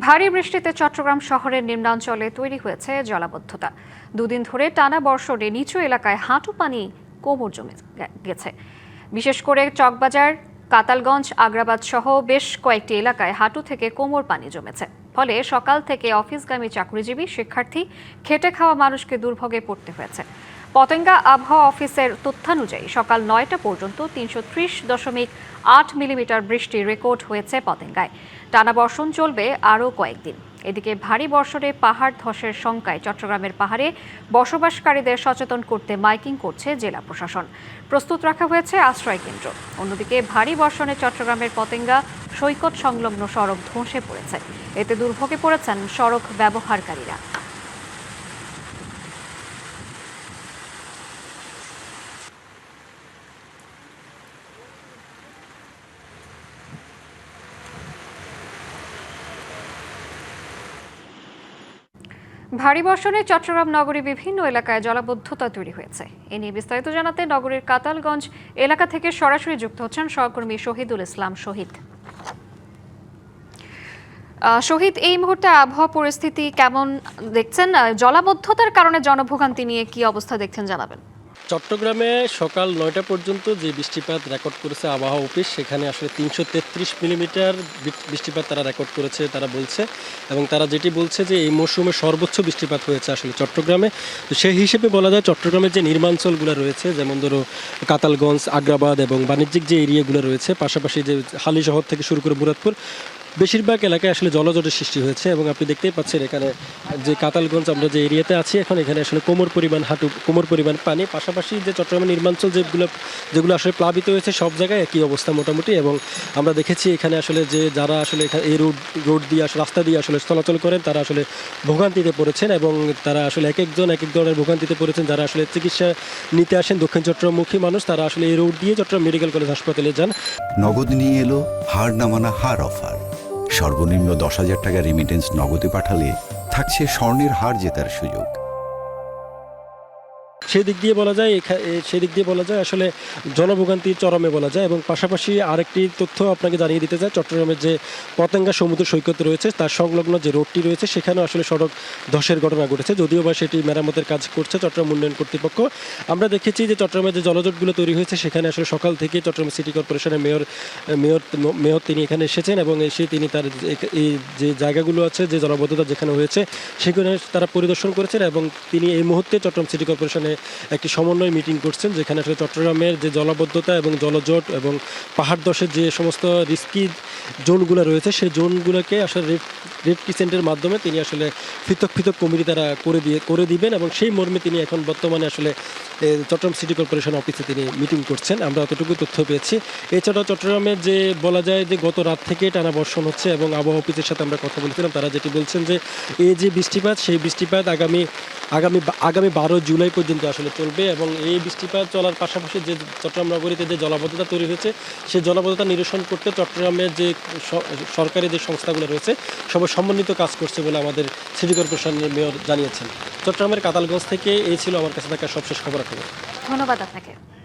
ভারী বৃষ্টিতে চট্টগ্রাম শহরের নিম্নাঞ্চলে তৈরি হয়েছে জলাবদ্ধতা। দুদিন ধরে টানা বর্ষণে নিচু এলাকায় হাঁটু পানি কোমর জমে গেছে। বিশেষ করে চকবাজার, কাতালগঞ্জ, আগ্রাবাদ সহ বেশ কয়েকটি এলাকায় হাঁটু থেকে কোমর পানি জমেছে। ফলে সকাল থেকে অফিসগামী চাকরিজীবী, শিক্ষার্থী, খেটে খাওয়া মানুষকে দুর্ভোগে পড়তে হয়েছে। পতেঙ্গা আবহাওয়া অফিসের তথ্যানুযায়ী সকাল ৯টা পর্যন্ত ৩৩.৮ মিলিমিটার বৃষ্টি রেকর্ড হয়েছে পতেঙ্গায়। টানা বর্ষণ চলবে আরও কয়েকদিন। এদিকে ভারী বর্ষণে পাহাড় ধসের শঙ্কায় চট্টগ্রামের পাহাড়ে বসবাসকারীদের সচেতন করতে মাইকিং করছে জেলা প্রশাসন। প্রস্তুত রাখা হয়েছে আশ্রয় কেন্দ্র। অন্যদিকে ভারী বর্ষণে চট্টগ্রামের পতেঙ্গা সৈকত সংলগ্ন সড়ক ধসে পড়েছে। এতে দুর্ভোগে পড়েছেন সড়ক ব্যবহারকারীরা। ভারী বর্ষণে চট্টগ্রাম নগরীর বিভিন্ন এলাকায় জলাবদ্ধতা তৈরি হয়েছে। এ নিয়ে বিস্তারিত জানাতে নগরীর কাতালগঞ্জ এলাকা থেকে সরাসরি যুক্ত হচ্ছেন সহকর্মী শহীদুল ইসলাম শহীদ। শহীদ, এই মুহূর্তে আবহাওয়া পরিস্থিতি কেমন দেখছেন? জলাবদ্ধতার কারণে জনভোগান্তি নিয়ে কি অবস্থা দেখছেন জানাবেন। চট্টগ্রামে সকাল ৯টা পর্যন্ত যে বৃষ্টিপাত রেকর্ড করেছে আবহাওয়া অফিস, সেখানে আসলে ৩৩৩ মিলিমিটার বৃষ্টিপাত তারা রেকর্ড করেছে তারা বলছে, এবং তারা যেটি বলছে যে এই মৌসুমে সর্বোচ্চ বৃষ্টিপাত হয়েছে আসলে চট্টগ্রামে। তো সেই হিসেবে বলা যায় চট্টগ্রামের যে নির্মাঞ্চলগুলো রয়েছে, যেমন ধরো কাতালগঞ্জ, আগ্রাবাদ এবং বাণিজ্যিক যে এরিয়াগুলো রয়েছে, পাশাপাশি যে হালি শহর থেকে শুরু করে মুরাদপুর, বেশিরভাগ এলাকায় আসলে জলজটের সৃষ্টি হয়েছে। এবং আপনি দেখতেই পাচ্ছেন এখানে যে কাতালগঞ্জ আমরা যে এরিয়াতে আছি এখন, এখানে আসলে কোমর পরিমাণ পানি। পাশাপাশি যে চট্টগ্রামের নির্মাঞ্চল যেগুলো আসলে প্লাবিত হয়েছে, সব জায়গায় একই অবস্থা মোটামুটি। এবং আমরা দেখেছি এখানে আসলে যে যারা আসলে এই রোড দিয়ে আসলে রাস্তা দিয়ে আসলে চলাচল করেন, তারা আসলে ভোগান্তিতে পড়েছেন, এবং তারা আসলে এক এক ধরনের ভোগান্তিতে পড়েছেন। যারা আসলে চিকিৎসা নিতে আসেন দক্ষিণ চট্টগ্রামমুখী মানুষ, তারা আসলে এই রোড দিয়ে চট্টগ্রাম মেডিকেল কলেজ হাসপাতালে যান। নগদ নিয়ে এলো হার না মানা হার অফার। সর্বনিম্ন 10,000 টাকা রেমিটেন্স নগদে পাঠালে থাকছে স্বর্ণের হার জেতার সুযোগ। সেই দিক দিয়ে বলা যায় আসলে জনভোগান্তি চরমে বলা যায়। এবং পাশাপাশি আরেকটি তথ্য আপনাকে জানিয়ে দিতে চাই, চট্টগ্রামের যে পতেঙ্গা সমুদ্র সৈকত রয়েছে তার সংলগ্ন যে রোডটি রয়েছে, সেখানেও আসলে সড়ক ধসের ঘটনা ঘটেছে, যদিও বা সেটি মেরামতের কাজ করছে চট্টগ্রাম উন্নয়ন কর্তৃপক্ষ। আমরা দেখেছি যে চট্টগ্রামের যে জলজটগুলো তৈরি হয়েছে, সেখানে আসলে সকাল থেকে চট্টগ্রাম সিটি কর্পোরেশনের মেয়র তিনি এখানে এসেছেন, এবং এসে তিনি তার এই যে জায়গাগুলো আছে, যে জলাবদ্ধতা যেখানে হয়েছে, সেখানে তারা পরিদর্শন করেছেন। এবং তিনি এই মুহূর্তে চট্টগ্রাম সিটি কর্পোরেশনে একটি সমন্বয় মিটিং করছেন, যেখানে আসলে চট্টগ্রামের যে জলাবদ্ধতা এবং জলজট এবং পাহাড় ধসের যে সমস্ত রিস্কি জোনগুলো রয়েছে, সেই জোনগুলোকে আসলে রেড ক্রিসেন্টের মাধ্যমে তিনি আসলে পৃথক কমিটি তারা করে দিবেন। এবং সেই মর্মে তিনি এখন বর্তমানে আসলে চট্টগ্রাম সিটি কর্পোরেশন অফিসে তিনি মিটিং করছেন, আমরা অতটুকু তথ্য পেয়েছি। এছাড়াও চট্টগ্রামের যে বলা যায় যে গত রাত থেকে টানা বর্ষণ হচ্ছে, এবং আবহাওয়া অফিসের সাথে আমরা কথা বলেছিলাম, তারা যেটি বলছেন যে এই যে বৃষ্টিপাত, সেই বৃষ্টিপাত আগামী 12 জুলাই পর্যন্ত আসলে চলবে। এবং এই বৃষ্টিপাত চলার পাশাপাশি যে চট্টগ্রাম নগরীতে যে জলাবদ্ধতা তৈরি হয়েছে, সেই জলাবদ্ধতা নিরসন করতে চট্টগ্রামের যে সরকারি যে সংস্থাগুলো রয়েছে, সবাই সমন্বিত কাজ করছে বলে আমাদের সিটি কর্পোরেশনের মেয়র জানিয়েছেন। চট্টগ্রামের কাতালগঞ্জ থেকে এই ছিল আমার কাছে থাকা সবশেষ খবরাখবর। ধন্যবাদ আপনাকে।